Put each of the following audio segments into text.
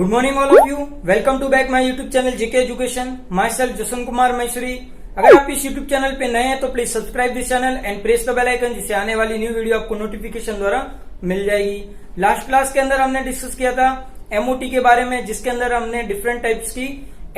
Good morning all of you. Welcome to back my YouTube channel JK education. Myself Jaswant Kumar Maisuri. अगर आप इस YouTube channel पे नए हैं तो please subscribe this channel and press the bell icon, जिससे आने वाली न्यू वीडियो आपको नोटिफिकेशन द्वारा मिल जाएगी। लास्ट क्लास के अंदर हमने डिस्कस किया था एमओटी के बारे में, जिसके अंदर हमने डिफरेंट टाइप्स की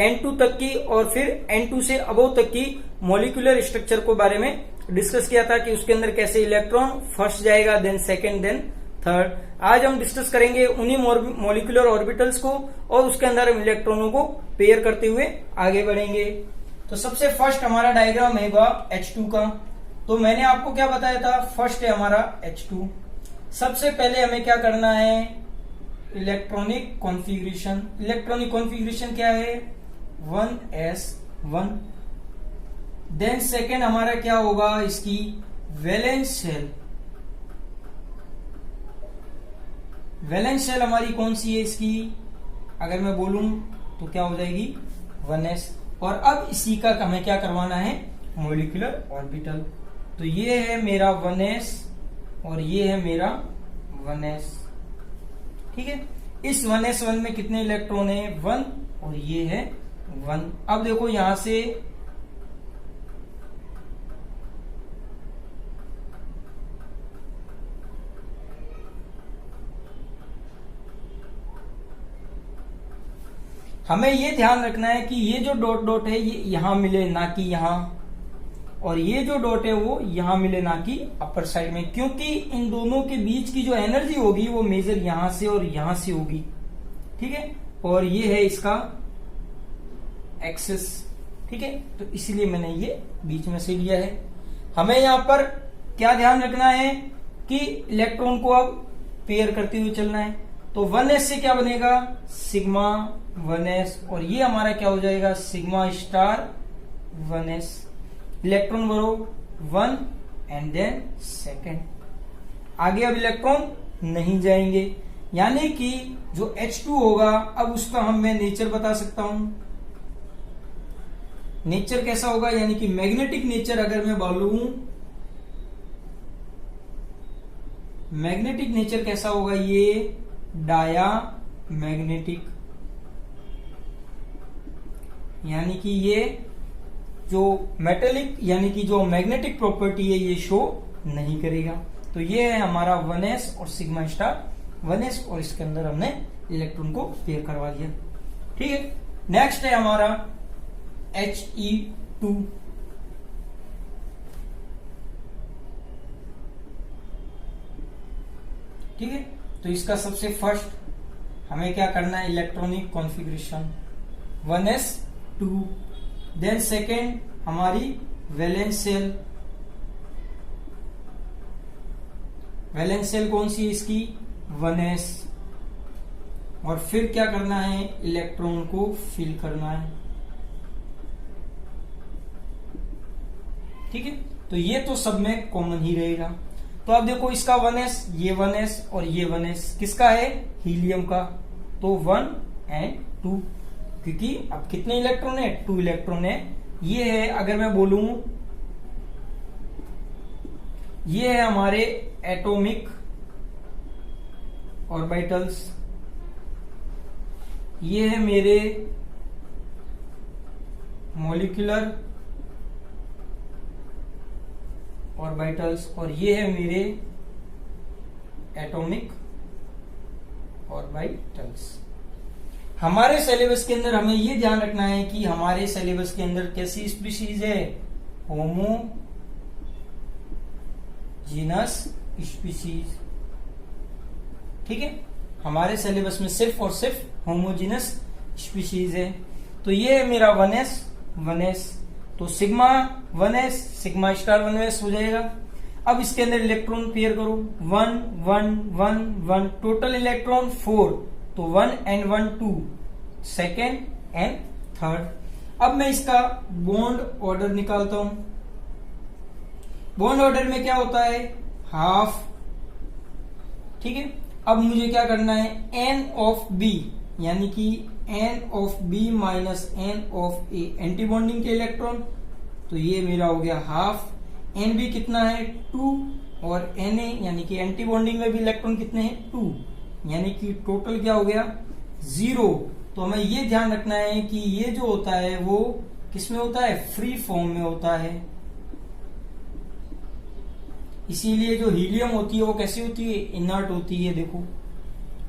N2 तक की और फिर N2 से अबव तक की मॉलिक्यूलर स्ट्रक्चर को बारे में डिस्कस किया था कि उसके अंदर कैसे इलेक्ट्रॉन फर्स्ट जाएगा, देन सेकेंड, देन थर्ड। आज हम डिस्कस करेंगे उन्हीं मॉलिक्यूलर ऑर्बिटल्स को और उसके अंदर हम इलेक्ट्रॉनों को पेयर करते हुए आगे बढ़ेंगे। तो सबसे फर्स्ट हमारा डायग्राम है H2 का। तो मैंने आपको क्या बताया था, फर्स्ट है हमारा H2। सबसे पहले हमें क्या करना है, इलेक्ट्रॉनिक कॉन्फ़िगरेशन। इलेक्ट्रॉनिक कॉन्फ़िगरेशन क्या है, 1s1। देन सेकेंड हमारा क्या होगा, इसकी वैलेंस शेल। वैलेंस शेल हमारी कौन सी है इसकी, अगर मैं बोलूं तो क्या हो जाएगी, 1s। और अब इसी का हमें क्या करवाना है, मॉलिक्यूलर ऑर्बिटल। तो ये है मेरा 1s और ये है मेरा 1s। ठीक है, इस 1s1 में कितने इलेक्ट्रॉन है, 1, और ये है 1। अब देखो यहां से हमें ये ध्यान रखना है कि ये जो डॉट डॉट है ये यहां मिले, ना कि यहां, और ये जो डॉट है वो यहां मिले, ना कि अपर साइड में, क्योंकि इन दोनों के बीच की जो एनर्जी होगी वो मेजर यहां से और यहां से होगी। ठीक है, और ये है इसका एक्सेस। ठीक है, तो इसलिए मैंने ये बीच में से लिया है। हमें यहां पर क्या ध्यान रखना है कि इलेक्ट्रॉन को अब पेयर करते हुए चलना है। तो 1s से क्या बनेगा, सिग्मा 1s, और ये हमारा क्या हो जाएगा, सिग्मा स्टार 1s। इलेक्ट्रॉन भरो 1 एंड देन सेकेंड। आगे अब इलेक्ट्रॉन नहीं जाएंगे, यानी कि जो H2 होगा अब उसका मैं नेचर बता सकता हूं। नेचर कैसा होगा, यानी कि मैग्नेटिक नेचर अगर मैं बोलूं, मैग्नेटिक नेचर कैसा होगा, ये डाया मैग्नेटिक, यानी कि ये जो मेटेलिक यानी कि जो मैग्नेटिक प्रॉपर्टी है ये शो नहीं करेगा। तो ये है हमारा 1s और सिग्मा स्टार 1s, और इसके अंदर हमने इलेक्ट्रॉन को पेयर करवा दिया। ठीक है, नेक्स्ट है हमारा He2। ठीक है, तो इसका सबसे फर्स्ट हमें क्या करना है, electronic configuration 1s2। Then second हमारी वैलेंस शेल। वैलेंस शेल कौन सी है इसकी, 1s। और फिर क्या करना है, इलेक्ट्रॉन को फिल करना है। ठीक है, तो ये तो सब में कॉमन ही रहेगा। तो अब देखो इसका 1s, ये 1s और ये 1s किसका है, हीलियम का। तो 1 एंड 2, क्योंकि अब कितने इलेक्ट्रॉन है, 2 इलेक्ट्रॉन है। ये है, अगर मैं बोलूं, ये है हमारे एटॉमिक ऑर्बिटल्स, ये है मेरे मॉलिक्यूलर ऑर्बिटल्स, और ये है मेरे एटॉमिक ऑर्बिटल्स। हमारे सिलेबस के अंदर हमें ये ध्यान रखना है कि हमारे सिलेबस के अंदर कैसी स्पीशीज है, होमोजीनस स्पीशीज। ठीक है, हमारे सिलेबस में सिर्फ और सिर्फ होमोजीनस स्पीशीज है। तो ये है मेरा 1s। तो sigma 1s sigma star 1s हो जाएगा। अब इसके अंदर इलेक्ट्रॉन पेयर करो, 1 1 1 1, टोटल इलेक्ट्रॉन 4। तो 1 एंड 1 2, सेकेंड एंड थर्ड। अब मैं इसका बॉन्ड ऑर्डर निकालता हूं। बॉन्ड ऑर्डर में क्या होता है, हाफ। ठीक है, अब मुझे क्या करना है, n ऑफ b, यानी कि n of b minus n of a, anti bonding के इलेक्ट्रॉन। तो ये मेरा हो गया हाफ। nb कितना है, 2, और na यानी कि एंटी बॉन्डिंग में भी इलेक्ट्रॉन कितने हैं, 2, यानी कि टोटल क्या हो गया 0। तो हमें ये ध्यान रखना है कि ये जो होता है वो किस में होता है, फ्री फॉर्म में होता है। इसीलिए जो हीलियम होती है वो कैसी होती है, इनर्ट होती है, देखो,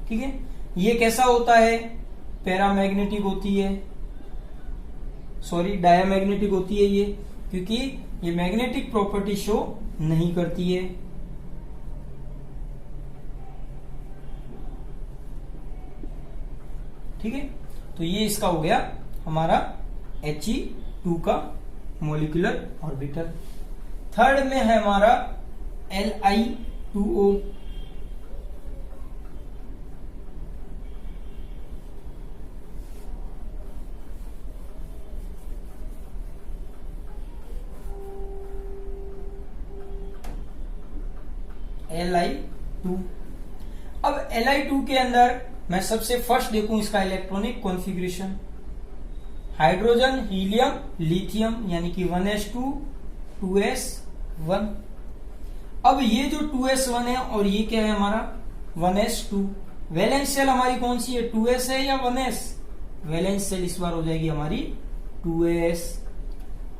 ठीक है। ये कैसा होता है, पैरामैग्नेटिक होती है, सॉरी डायामैग्नेटिक होती है ये, क्योंकि ये मैग्नेटिक प्रॉपर्टी शो नहीं करती है। ठीक है, तो ये इसका हो गया हमारा He2 का मोलिकुलर ऑर्बिटल। थर्ड में है हमारा Li2O। Li2। अब Li2 के अंदर मैं सबसे फर्स्ट देखूं इसका electronic configuration, hydrogen, helium, lithium, यानी कि 1s2 2s1। अब ये जो 2s1 है और ये क्या है हमारा 1s2, वैलेंस शेल हमारी कौन सी है, 2s है या 1s, वैलेंस शेल इस बार हो जाएगी हमारी 2s।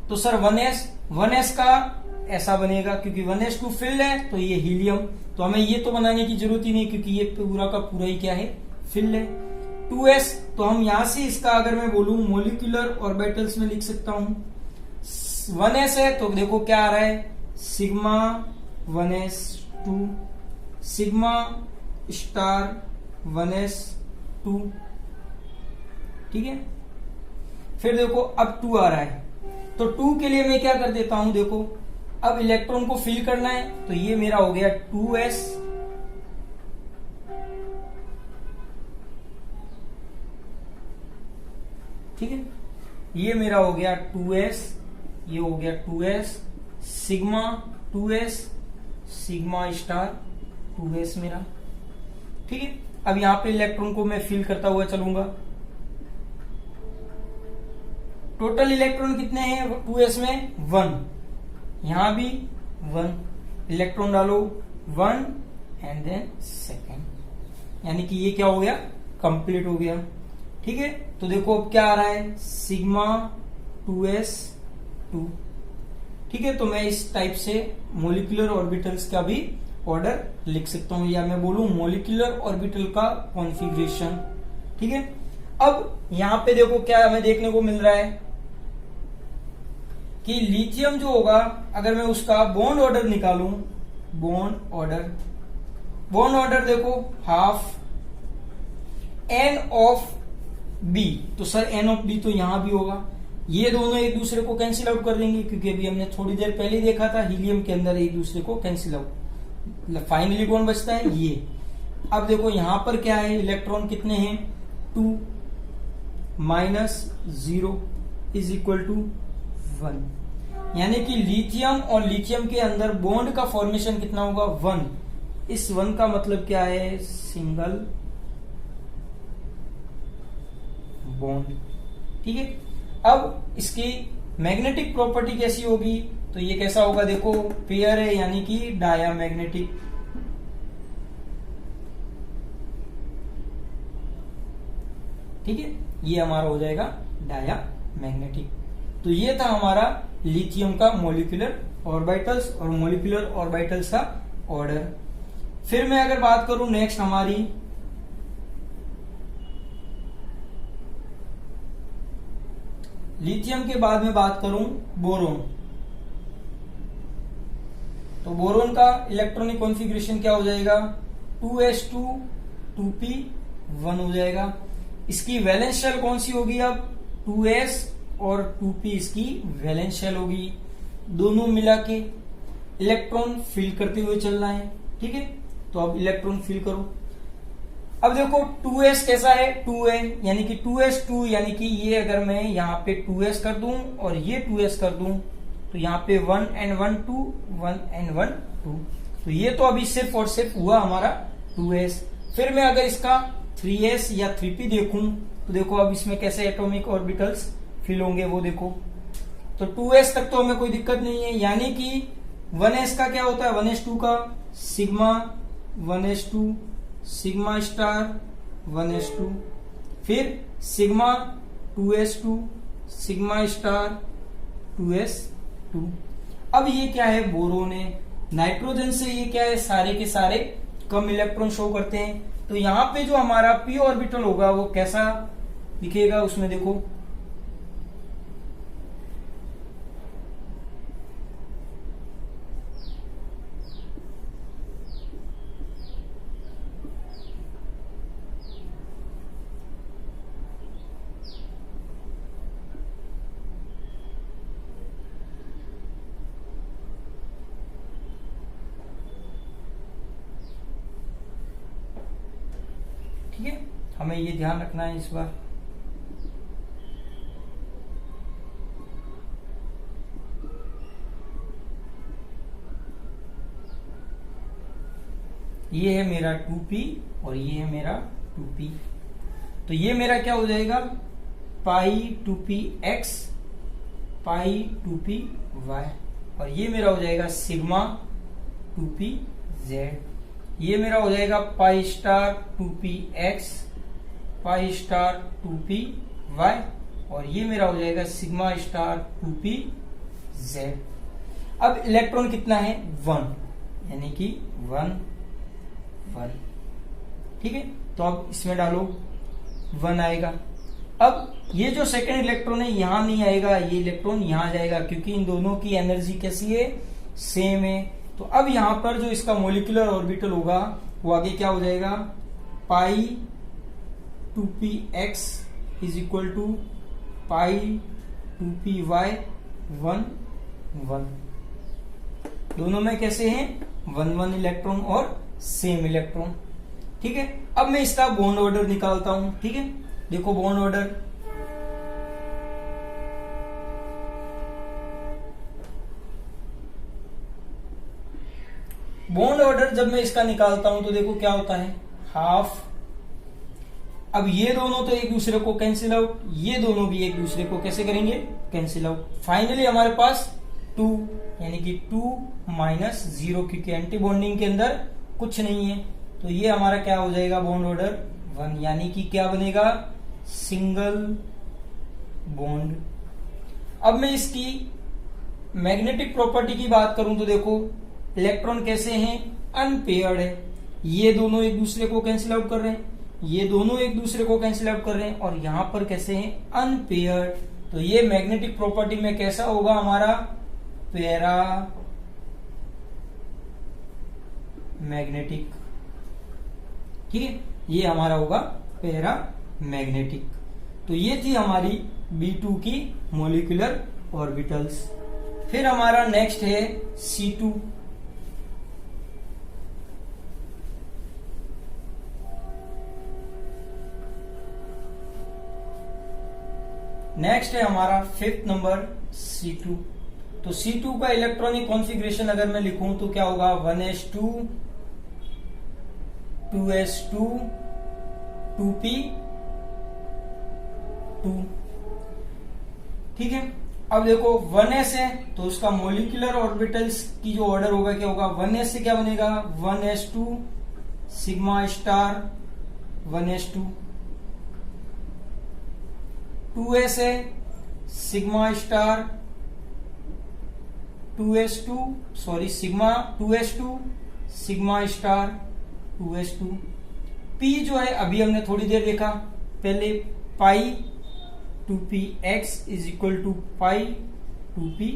तो सर 1s का ऐसा बनेगा क्योंकि 1s2 फिल्ड है, तो ये हीलियम, तो हमें ये तो बनाने की जरूरत ही नहीं क्योंकि ये पूरा का पूरा ही क्या है, फिल्ड है। 2s, तो हम यहां से इसका अगर मैं बोलूं मोलिकुलर ऑर्बिटल्स में लिख सकता हूं, 1s है तो देखो क्या आ रहा है, sigma 1s2 sigma star 1s2, ठीक है। फिर देखो अब 2 आ रहा है, तो 2 के लिए मैं क्या कर देता हूं, देखो अब इलेक्ट्रॉन को फिल करना है, तो ये मेरा हो गया 2s, ठीक है, ये मेरा हो गया 2s, ये हो गया 2s sigma 2s sigma star 2s मेरा, ठीक है। अब यहां पे इलेक्ट्रॉन को मैं फिल करता हुआ चलूंगा। टोटल इलेक्ट्रॉन कितने हैं 2s में, 1, यहां भी 1 इलेक्ट्रॉन डालो, 1 एंड देन सेकेंड, यानी कि ये क्या हो गया, कंप्लीट हो गया, ठीक है। तो देखो अब क्या आ रहा है, सिग्मा 2s2, ठीक है। तो मैं इस टाइप से मोलिकुलर ऑर्बिटल्स का भी ऑर्डर लिख सकता हूं, या मैं बोलूं मोलिकुलर ऑर्बिटल का कॉन्फ़िगरेशन, ठीक है। अब यहां पे देखो क्या हमें देखने को मिल रहा है कि लिथियम जो होगा, अगर मैं उसका बॉन्ड ऑर्डर निकालूं, बॉन्ड ऑर्डर देखो हाफ N ऑफ B, तो सर N ऑफ B तो यहां भी होगा, ये दोनों एक दूसरे को कैंसिल आउट कर देंगे क्योंकि अभी हमने थोड़ी देर पहले देखा था हीलियम के अंदर एक दूसरे को कैंसिल आउट, फाइनली कौन बचता है, ये। अब देखो यहां पर क्या है, इलेक्ट्रॉन कितने हैं, 2 -0 इज इक्वल टू 1, यानी कि लिथियम और लिथियम के अंदर बॉन्ड का फॉर्मेशन कितना होगा, 1। इस 1 का मतलब क्या है, सिंगल बॉन्ड, ठीक है। अब इसकी मैग्नेटिक प्रॉपर्टी कैसी होगी, तो ये कैसा होगा, देखो पेयर है यानी कि डायामैग्नेटिक, ठीक है, ये हमारा हो जाएगा डायामैग्नेटिक। तो ये था हमारा लिथियम का मोलिकुलर ऑर्बिटल्स और मोलिकुलर ऑर्बिटल्स का ऑर्डर। फिर मैं अगर बात करूं नेक्स्ट हमारी लिथियम के बाद में बात करूं बोरोन, तो बोरोन का इलेक्ट्रॉनिक कॉन्फ़िगरेशन क्या हो जाएगा, 2s2 2p1 हो जाएगा। इसकी वैलेंस शेल कौन सी होगी, अब 2s और 2p इसकी वैलेंस शेल होगी, दोनों मिला के इलेक्ट्रॉन फिल करते हुए चलना है, ठीक है। तो अब इलेक्ट्रॉन फिल करो। अब देखो 2s कैसा है, 2 है, यानी कि 2s2, यानी कि ये अगर मैं यहाँ पे 2s कर दूं और ये 2s कर दूं तो यहाँ पे 1 and 1 2 1 and 1 2, तो ये तो अभी सिर्फ और सिर्फ हुआ हमारा 2s। फिर मैं अगर इसका 3s या 3p देखूं तो देखो अब इसमें कैसे एटॉमिक ऑर्बिटल्स फिल होंगे वो देखो, तो 2s तक तो हमें कोई दिक्कत नहीं है, यानी कि 1s का क्या होता है, 1s2 का sigma 1s2 sigma star 1s2, फिर sigma 2s2 sigma star 2s2। अब ये क्या है, बोरोन है। नाइट्रोजन से ये क्या है, सारे के सारे कम इलेक्ट्रॉन शो करते हैं। तो यहाँ पे जो हमारा पी ऑर्बिटल होगा वो कैसा दिखेगा, उसमें देखो ठीक है, हमें ये ध्यान रखना है इस बार। ये है मेरा 2p और ये है मेरा 2p। तो ये मेरा क्या हो जाएगा, पाई 2p x पाई 2p y, और ये मेरा हो जाएगा सिग्मा 2p z। ये मेरा हो जाएगा pi star 2p x pi star 2p y, और ये मेरा हो जाएगा सिग्मा स्टार 2p z। अब इलेक्ट्रॉन कितना है, 1, यानी कि 1 1। ठीक है, तो अब इसमें डालो 1 आएगा। अब ये जो सेकेंड इलेक्ट्रॉन है यहां नहीं आएगा, ये इलेक्ट्रॉन यहां जाएगा, क्योंकि इन दोनों की एनर्जी कैसी है, सेम है। तो अब यहां पर जो इसका मोलिकुलर ऑर्बिटल होगा वो आगे क्या हो जाएगा, pi 2p x is equal to pi 2p y 1 1। दोनों में कैसे हैं, 1 1 इलेक्ट्रॉन और सेम इलेक्ट्रॉन। ठीक है, अब मैं इसका बॉन्ड ऑर्डर निकालता हूं। ठीक है, देखो बॉन्ड ऑर्डर, बॉन्ड ऑर्डर जब मैं इसका निकालता हूं तो देखो क्या होता है, हाफ। अब ये दोनों तो एक दूसरे को कैंसिल आउट, ये दोनों भी एक दूसरे को कैसे करेंगे, कैंसिल आउट। फाइनली हमारे पास 2, यानी कि 2 माइनस 0, क्योंकि एंटी बॉन्डिंग के अंदर कुछ नहीं है। तो ये हमारा क्या हो जाएगा, बॉन्ड ऑर्डर 1, यानी कि क्या बनेगा, सिंगल बॉन्ड। अब मैं इसकी मैग्नेटिक प्रॉपर्टी की बात करूं तो देखो इलेक्ट्रॉन कैसे हैं, अनपेयर्ड है। ये दोनों एक दूसरे को कैंसिल आउट कर रहे हैं, ये दोनों एक दूसरे को कैंसिल आउट कर रहे हैं, और यहां पर कैसे हैं, अनपेयर्ड। तो ये मैग्नेटिक प्रॉपर्टी में कैसा होगा हमारा, पैरा मैग्नेटिक। ठीक है, ये हमारा होगा पैरा मैग्नेटिक। तो ये थी हमारी B2 की मोलिकुलर ऑर्बिटल्स। फिर हमारा नेक्स्ट है C2। नेक्स्ट है हमारा 5th नंबर C2। तो C2 का इलेक्ट्रॉनिक कॉन्फ़िगरेशन अगर मैं लिखूं तो क्या होगा, 1s2 2s2 2p2। ठीक है, अब देखो 1s है तो उसका मोलिकुलर ऑर्बिटल्स की जो ऑर्डर होगा क्या होगा, 1s से क्या बनेगा, 1s2 sigma star 1s2। 2s है sigma star 2s2, sorry sigma 2s2 sigma star 2s2। p जो है अभी हमने थोड़ी देर देखा पहले, pi 2px is equal to pi 2py।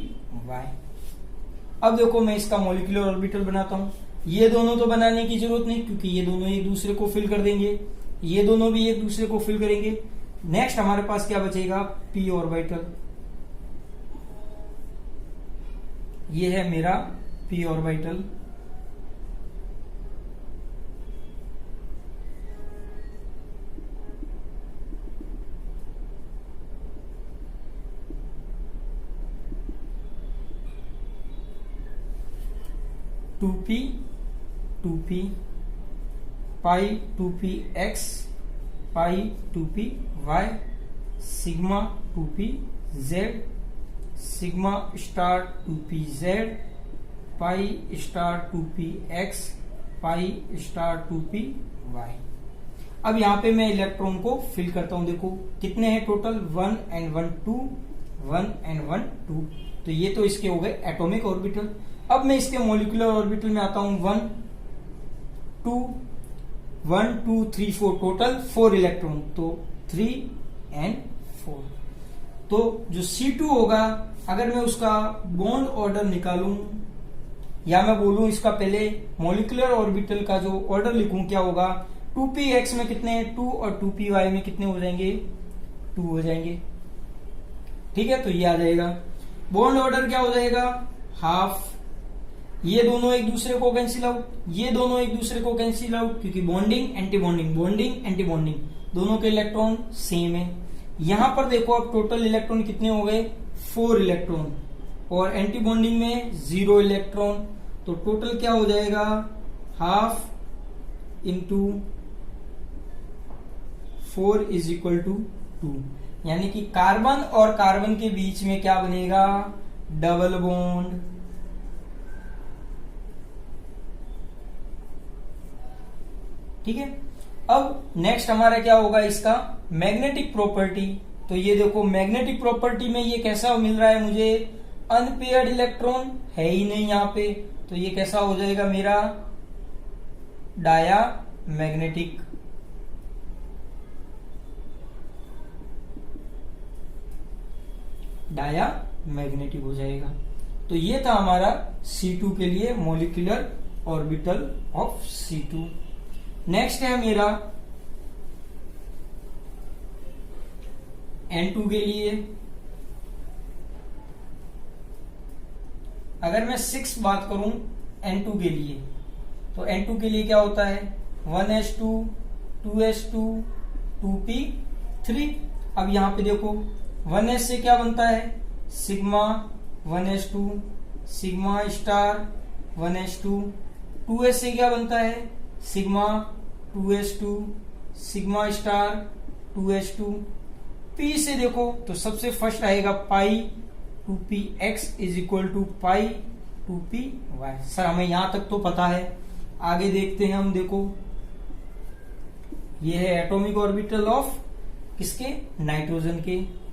अब देखो मैं इसका मोलिकुलर ऑर्बिटल बनाता हूं। ये दोनों तो बनाने की जरूरत नहीं, क्योंकि ये दोनों एक दूसरे को फिल कर देंगे, ये दोनों भी एक दूसरे को फिल करेंगे। नेक्स्ट हमारे पास क्या बचेगा, p ऑर्बिटल। ये है मेरा p orbital. Two p pi 2px pi 2py sigma 2pz sigma star 2pz pi star 2px pi star 2py। अब यहाँ पे मैं इलेक्ट्रॉन को फिल करता हूं। देखो कितने हैं टोटल, 1 and 1 2, 1 and 1 2। तो ये तो इसके हो गए एटॉमिक ऑर्बिटल। अब मैं इसके मॉलिक्यूलर ऑर्बिटल में आता हूं। 1 2 1 2 3 4, टोटल 4 इलेक्ट्रॉन, तो 3 and 4। तो जो C2 होगा, अगर मैं उसका बॉन्ड ऑर्डर निकालूं या मैं बोलूं इसका पहले मॉलिक्यूलर ऑर्बिटल का जो ऑर्डर लिखूं, क्या होगा, 2px में कितने हैं 2 और 2py में कितने हो जाएंगे 2 हो जाएंगे। ठीक है, तो ये आ जाएगा। बॉन्ड ऑर्डर क्या हो जाएगा, हाफ। ये दोनों एक दूसरे को कैंसिल आउट, ये दोनों एक दूसरे को कैंसिल आउट, क्योंकि bonding anti bonding, bonding anti bonding, दोनों के इलेक्ट्रॉन सेम है। यहां पर देखो अब टोटल इलेक्ट्रॉन कितने हो गए 4 इलेक्ट्रॉन, और एंटी बॉन्डिंग में 0 इलेक्ट्रॉन। तो टोटल क्या हो जाएगा, half into 4 is equal to 2, यानी कि कार्बन और कार्बन के बीच में क्या बनेगा, डबल बॉन्ड। ठीक है, अब नेक्स्ट हमारा क्या होगा, इसका मैग्नेटिक प्रॉपर्टी। तो ये देखो मैग्नेटिक प्रॉपर्टी में ये कैसा मिल रहा है मुझे, अनपेयर्ड इलेक्ट्रॉन है ही नहीं यहां पे, तो ये कैसा हो जाएगा मेरा डाया मैग्नेटिक। डाया मैग्नेटिक हो जाएगा। तो ये था हमारा C2 के लिए molecular orbital of C2। Next है मेरा N2 के लिए। अगर मैं 6 बात करूं N2 के लिए, तो N2 के लिए क्या होता है 1s2 2s2 2p3। अब यहां पे देखो 1s से क्या बनता है sigma 1s2 sigma star 1s2, 2s से क्या बनता है sigma 2s2 sigma star 2s2। p से देखो तो सबसे फर्स्ट आएगा pi 2px is equal to pi 2py। Sir हमें यहां तक तो पता है, आगे देखते हैं हम। देखो ये है एटॉमिक ऑर्बिटल ऑफ किसके, नाइट्रोजन के।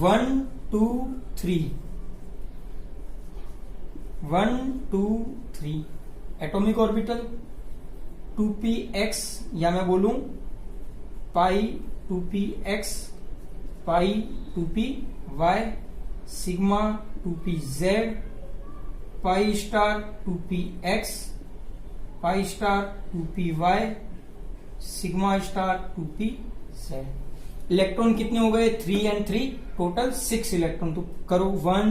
One two three atomic orbital 2px, या मैं बोलूं पाई 2px pi 2py sigma 2pz pi star 2px pi star 2py sigma star 2pz। Electron कितने हो गए 3 and 3, टोटल 6 इलेक्ट्रॉन। तो करो 1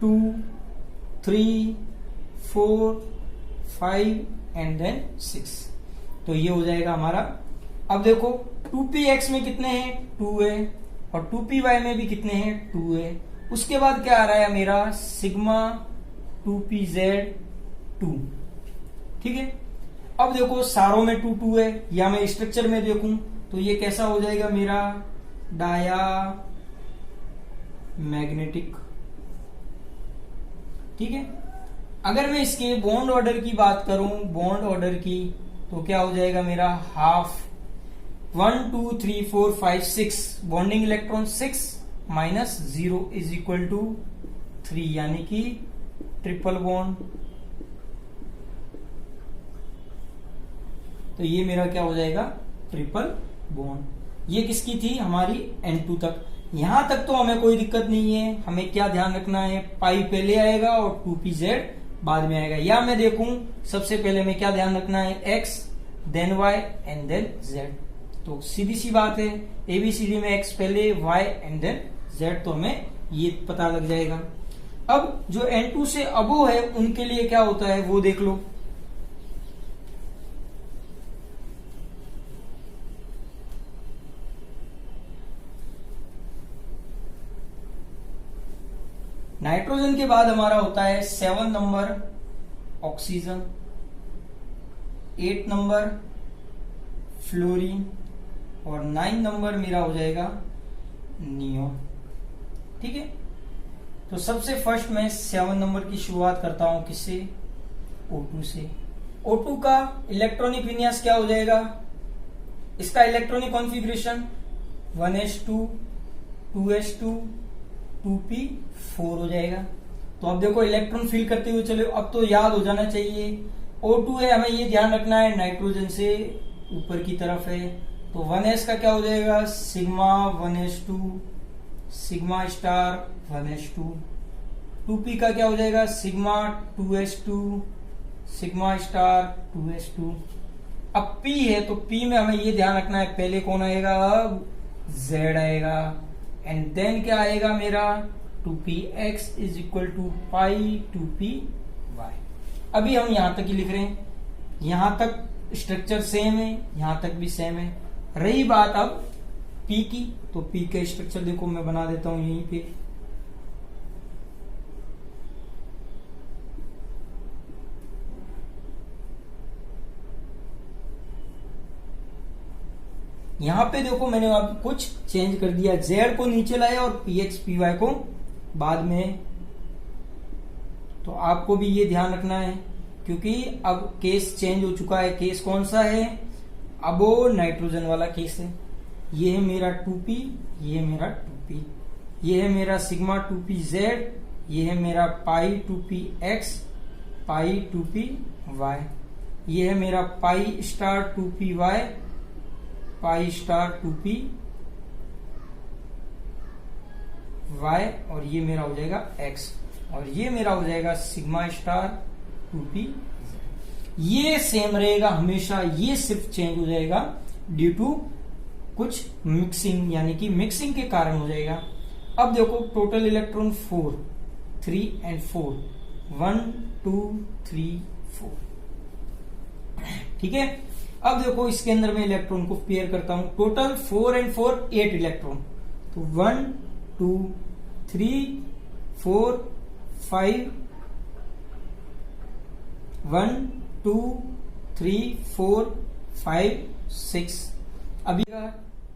2 3 4 5 एंड देन 6, तो ये हो जाएगा हमारा। अब देखो 2px में कितने हैं 2 है, और 2py में भी कितने हैं 2 है। उसके बाद क्या आ रहा है मेरा सिग्मा 2pz 2। ठीक है, अब देखो सारों में 2 2 है, या मैं स्ट्रक्चर में देखूं तो ये कैसा हो जाएगा मेरा डाया मैग्नेटिक। ठीक है, अगर मैं इसके बॉन्ड ऑर्डर की बात करूं, बॉन्ड ऑर्डर की, तो क्या हो जाएगा मेरा half 1 2 3 4 5 6, bonding electron 6 minus 0 is equal to 3, यानी कि ट्रिपल बॉन्ड। तो ये मेरा क्या हो जाएगा ट्रिपल बॉन्ड। ये किसकी थी हमारी N2 तक। यहां तक तो हमें कोई दिक्कत नहीं है, हमें क्या ध्यान रखना है पाई पहले आएगा और 2pz बाद में आएगा। या मैं देखूं सबसे पहले में क्या ध्यान रखना है x then y and then z। तो सीधी सी बात है ABCD में x पहले y एंड देन z, तो हमें ये पता लग जाएगा। अब जो N2 से अबो है उनके लिए क्या होता है वो देख लो। नाइट्रोजन के बाद हमारा होता है 7 नंबर ऑक्सीजन, 8 नंबर फ्लोरीन, और 9 नंबर मेरा हो जाएगा नियोन। ठीक है, तो सबसे फर्स्ट मैं 7 नंबर की शुरुआत करता हूं, किससे? O2 से। O2 का इलेक्ट्रॉनिक विन्यास क्या हो जाएगा? इसका electronic configuration 1s2 2s2 2p4 हो जाएगा। तो अब देखो इलेक्ट्रॉन फिल करते हुए चलो, अब तो याद हो जाना चाहिए। O2 है, हमें ये ध्यान रखना है नाइट्रोजन से ऊपर की तरफ है, तो 1s का क्या हो जाएगा? Sigma 1s2 sigma star 1s2। 2p का क्या हो जाएगा? Sigma 2s2 sigma star 2s2। अब p है, तो p में हमें ये ध्यान रखना है पहले कौन आएगा? अब z आएगा, एंड देन क्या आएगा मेरा? 2px is equal to pi 2py। अभी हम यहां तक ही लिख रहे हैं, यहां तक स्ट्रक्चर सेम है, यहां तक भी सेम है। रही बात अब p की, तो p का स्ट्रक्चर देखो मैं बना देता हूं यहीं पे। यहां पे देखो मैंने अब कुछ चेंज कर दिया, Z को नीचे लाया और PX PY को बाद में। तो आपको भी ये ध्यान रखना है, क्योंकि अब केस चेंज हो चुका है। केस कौन सा है? अब वो नाइट्रोजन वाला केस है। ये है मेरा 2p, ये है मेरा 2p, ये है मेरा सिग्मा 2pz, ये है मेरा पाई 2px पाई 2py, ये है मेरा पाई star 2py pi star 2py, और ये मेरा हो जाएगा x, और ये मेरा हो जाएगा सिग्मा स्टार 2p। ये सेम रहेगा हमेशा, ये सिर्फ चेंज हो जाएगा ड्यू टू कुछ मिक्सिंग, यानी कि मिक्सिंग के कारण हो जाएगा। अब देखो टोटल इलेक्ट्रॉन 4 3 एंड 4 1 2 3 4। ठीक है, अब देखो इसके अंदर मैं इलेक्ट्रॉन को पेयर करता हूं। टोटल 4 एंड 4 8 इलेक्ट्रॉन, तो 1 2 3 4 5 1 2 3 4 5 6। अभी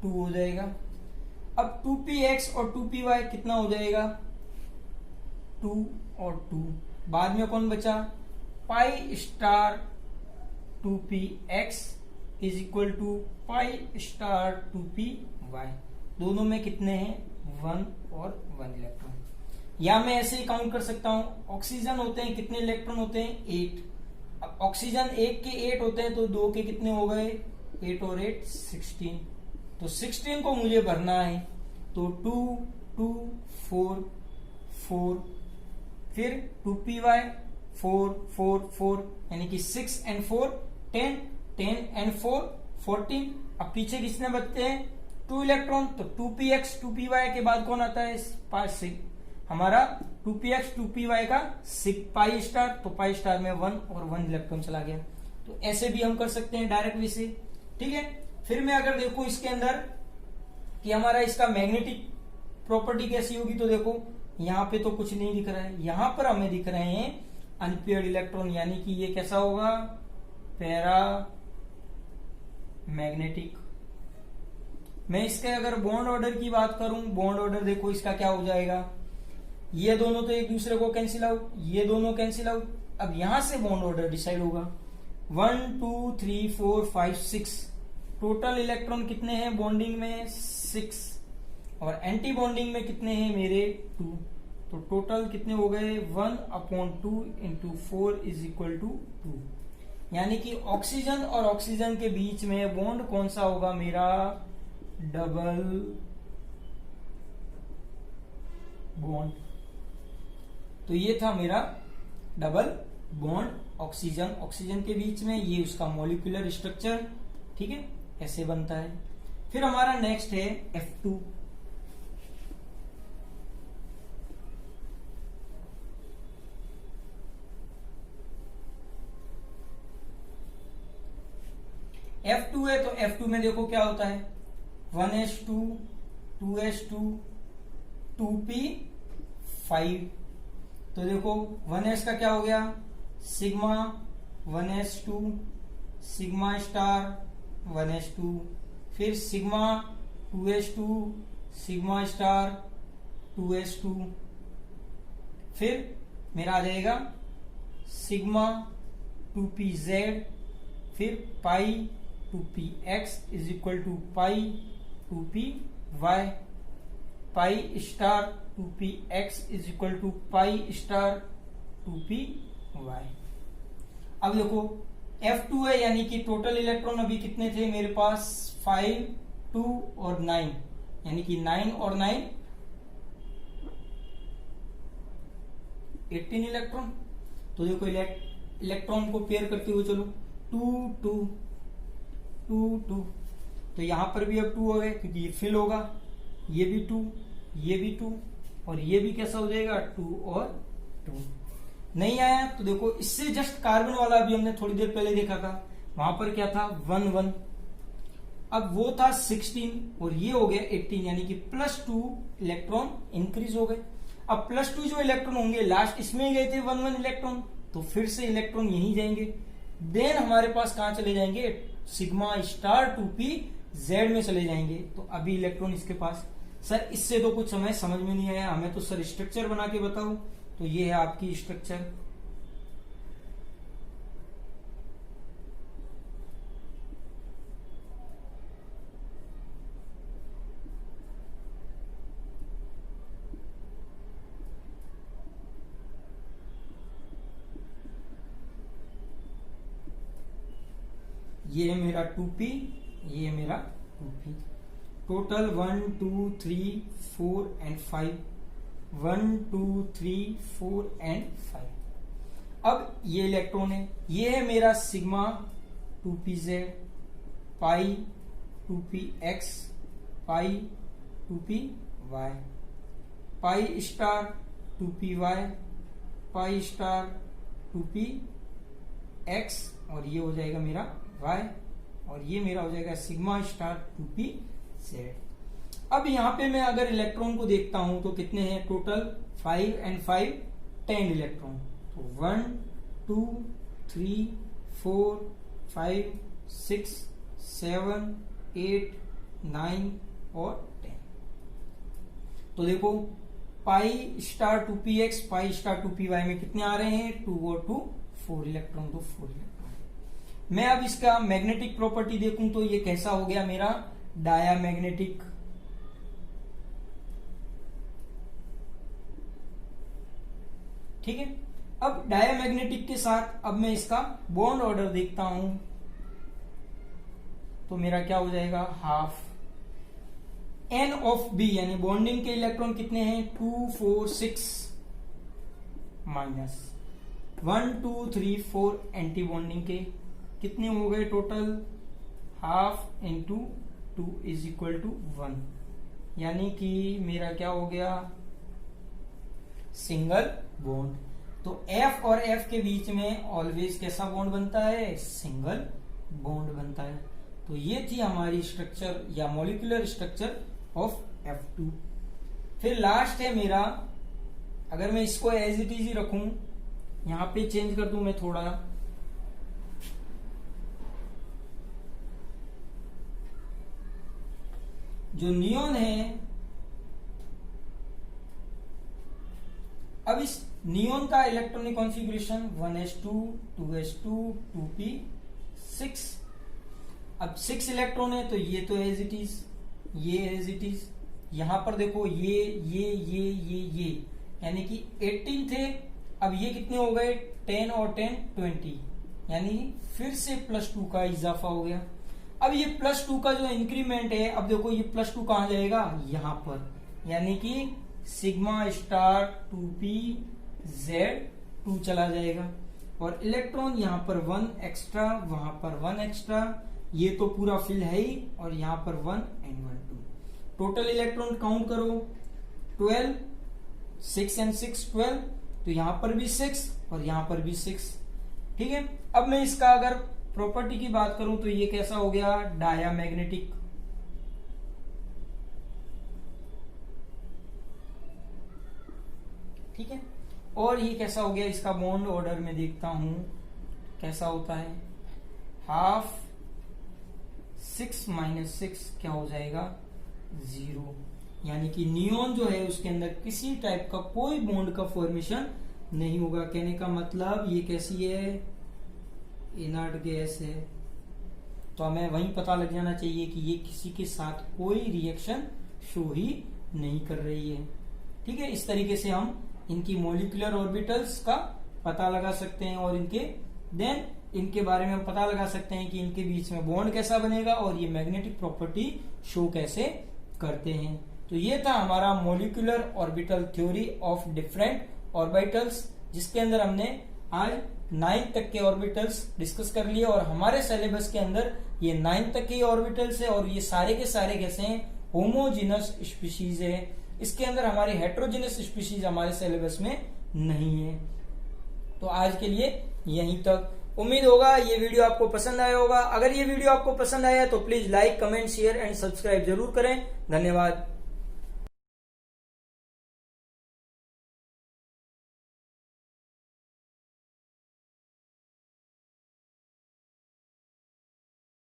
2 हो जाएगा। अब 2px और 2py कितना हो जाएगा? 2 और 2। बाद में कौन बचा? Pi star 2px is equal to pi star 2py। दोनों में कितने हैं? 1 और 1 इलेक्ट्रॉन। या मैं ऐसे ही काउंट कर सकता हूं, ऑक्सीजन होते हैं कितने इलेक्ट्रॉन होते हैं? 8। अब ऑक्सीजन 1 के 8 होते हैं, तो 2 के कितने हो गए? 8 और 8 16। तो 16 को मुझे भरना है, तो 2 2 4 4, फिर 2py 4 4 4, यानी कि 6 एंड 4 10 10 एंड 4 14। अब पीछे किसने बचते हैं? 2 इलेक्ट्रॉन, तो 2px 2py के बाद कौन आता है? हमारा 2px 2py का पाई स्टार, तो पाई स्टार में 1 और 1 इलेक्ट्रॉन चला गया। तो ऐसे भी हम कर सकते हैं डायरेक्ट वे से। ठीक है, फिर मैं अगर देखूं इसके अंदर कि हमारा इसका मैग्नेटिक प्रॉपर्टी कैसी होगी, तो देखो यहां पे तो कुछ नहीं दिख रहा है, यहां पर हमें दिख रहे हैं अनपेयर्ड इलेक्ट्रॉन, यानी कि ये कैसा होगा? Para magnetic. मैं इसके अगर बॉन्ड ऑर्डर की बात करूं, बॉन्ड ऑर्डर देखो इसका क्या हो जाएगा? ये दोनों तो एक दूसरे को कैंसिल आउट, ये दोनों कैंसिल आउट। अब यहां से बॉन्ड ऑर्डर डिसाइड होगा। 1 2 3 4 5 6। टोटल इलेक्ट्रॉन कितने हैं बॉन्डिंग में? 6, और एंटी बॉन्डिंग में कितने हैं मेरे? 2। तो टोटल कितने हो गए? 1/2 इंटू 4 इज इक्वल टू 2। यानी कि ऑक्सीजन और ऑक्सीजन के बीच में बॉन्ड कौन सा होगा मेरा? Double bond. तो ये था मेरा डबल बॉन्ड ऑक्सीजन ऑक्सीजन के बीच में, ये उसका मॉलिक्यूलर स्ट्रक्चर। ठीक है, ऐसे बनता है। फिर हमारा नेक्स्ट है F2। F2 है, तो F2 में देखो क्या होता है? 1s2 2s2 2p5। तो देखो 1s का क्या हो गया? Sigma 1s2 sigma star 1s2, फिर sigma 2s2, sigma star 2s2, फिर मेरा आ जाएगा सिग्मा 2pz, फिर pi 2px is equal to pi 2py, pi star 2px is equal to pi star 2py। अब देखो F2 है, यानी कि टोटल इलेक्ट्रॉन अभी कितने थे मेरे पास 5, 2 और 9, यानी कि 9 और 9 18 इलेक्ट्रॉन। तो देखो इलेक्ट्रॉन को पेयर करते हुए चलो 2 2 2 2, तो यहां पर भी अब 2 हो गए क्योंकि ये फिल होगा, ये भी 2, ये भी 2 और ये भी कैसा हो जाएगा 2 और 2। नहीं आया तो देखो इससे जस्ट कार्बन वाला अभी हमने थोड़ी देर पहले देखा था, वहां पर क्या था 1 1, अब वो था 16 और ये हो गया 18, यानी कि +2 इलेक्ट्रॉन इंक्रीज हो गए। अब +2 जो इलेक्ट्रॉन होंगे लास्ट इसमें ही गए थे 1 1 इलेक्ट्रॉन, तो फिर से इलेक्ट्रॉन यहीं जाएंगे, देन हमारे पास कहां चले जाएंगे सिग्मा स्टार 2pz में चले जाएंगे। तो अभी इलेक्ट्रॉन इसके पास, सर इससे तो कुछ समय समझ में नहीं आया, हमें तो सर स्ट्रक्चर बना के बताओ। तो ये है आपकी स्ट्रक्चर, ये है मेरा 2p, ये है मेरा 2p, टोटल 1 2 3 4 एंड 5, 1 2 3 4 एंड 5। अब ये इलेक्ट्रॉन है, ये है मेरा सिग्मा 2pz, पाई 2px, pi 2py, pi star 2py, pi star 2px और ये हो जाएगा मेरा y और ये मेरा हो जाएगा सिग्मा स्टार 2pz। अब यहां पे मैं अगर इलेक्ट्रॉन को देखता हूं तो कितने हैं टोटल 5 एंड 5 10 इलेक्ट्रॉन, तो 1 2 3 4 5 6 7 8 9 और 10। तो देखो पाई star 2px pi star 2py में कितने आ रहे हैं 2 और 2 4 इलेक्ट्रॉन, तो 4 इलेक्ट्रॉन। मैं अब इसका मैग्नेटिक प्रॉपर्टी देखूं तो ये कैसा हो गया मेरा डायामैग्नेटिक। ठीक है, अब डायामैग्नेटिक के साथ अब मैं इसका बॉन्ड ऑर्डर देखता हूं तो मेरा क्या हो जाएगा हाफ n ऑफ b, यानी बॉन्डिंग के इलेक्ट्रॉन कितने हैं 2 4 6 माइनस 1 2 3 4 एंटी बॉन्डिंग के कितने हो गए total half into 2 is equal to 1, यानी कि मेरा क्या हो गया सिंगल बॉन्ड। तो F और F के बीच में ऑलवेज कैसा बॉन्ड बनता है सिंगल बॉन्ड बनता है। तो ये थी हमारी स्ट्रक्चर या मॉलिक्यूलर स्ट्रक्चर ऑफ F2। फिर लास्ट है मेरा, अगर मैं इसको एज इट इज रखूं, यहां पे चेंज कर दूं मैं थोड़ा, जो नियोन है, अब इस नियोन का electronic configuration 1s2 2s2 2p6। अब 6 इलेक्ट्रॉन है तो ये तो एज इट इज, ये एज इट इज, यहां पर देखो ये यानी कि 18 थे, अब ये कितने हो गए 10 और 10 20, यानी फिर से +2 का इजाफा हो गया। अब ये +2 का जो इंक्रीमेंट है, अब देखो ये +2 कहां जाएगा यहां पर, यानी कि सिग्मा स्टार 2pz2 चला जाएगा और इलेक्ट्रॉन यहां पर 1 एक्स्ट्रा, वहां पर 1 एक्स्ट्रा, ये तो पूरा फिल है ही, और यहां पर 1 एंड 1 2, टोटल इलेक्ट्रॉन काउंट करो 12, 6 एंड 6 12, तो यहां पर भी 6 और यहां पर भी 6। ठीक है, अब मैं इसका अगर प्रॉपर्टी की बात करूं तो ये कैसा हो गया डायामैग्नेटिक। ठीक है, और ये कैसा हो गया, इसका बॉन्ड ऑर्डर में देखता हूं कैसा होता है, हाफ 6 माइनस 6 क्या हो जाएगा 0, यानी कि नियोन जो है उसके अंदर किसी टाइप का कोई बॉन्ड का फॉर्मेशन नहीं होगा। कहने का मतलब ये कैसी है, इनर्ट गैस है, तो हमें वहीं पता लग जाना चाहिए कि ये किसी के साथ कोई रिएक्शन शो ही नहीं कर रही है। ठीक है, इस तरीके से हम इनकी मॉलिक्यूलर ऑर्बिटल्स का पता लगा सकते हैं और इनके बारे में हम पता लगा सकते हैं कि इनके बीच में बॉन्ड कैसा बनेगा और ये मैग्नेटिक प्रॉपर्टी शो कैसे करते हैं। तो ये था हमारा molecular orbital theory of different orbitals, जिसके अंदर हमने आज 9 तक के ऑर्बिटल्स डिस्कस कर लिए और हमारे सिलेबस के अंदर ये 9 तक के ऑर्बिटल्स है और ये सारे के सारे कैसे हैं, होमोजीनस स्पीशीज है। इसके अंदर हमारी हेट्रोजीनस स्पीशीज हमारे सिलेबस में नहीं है। तो आज के लिए यहीं तक। उम्मीद होगा ये वीडियो आपको पसंद आया होगा। अगर ये वीडियो आपको पसंद आया तो please like, comment, share and subscribe जरूर करें। धन्यवाद।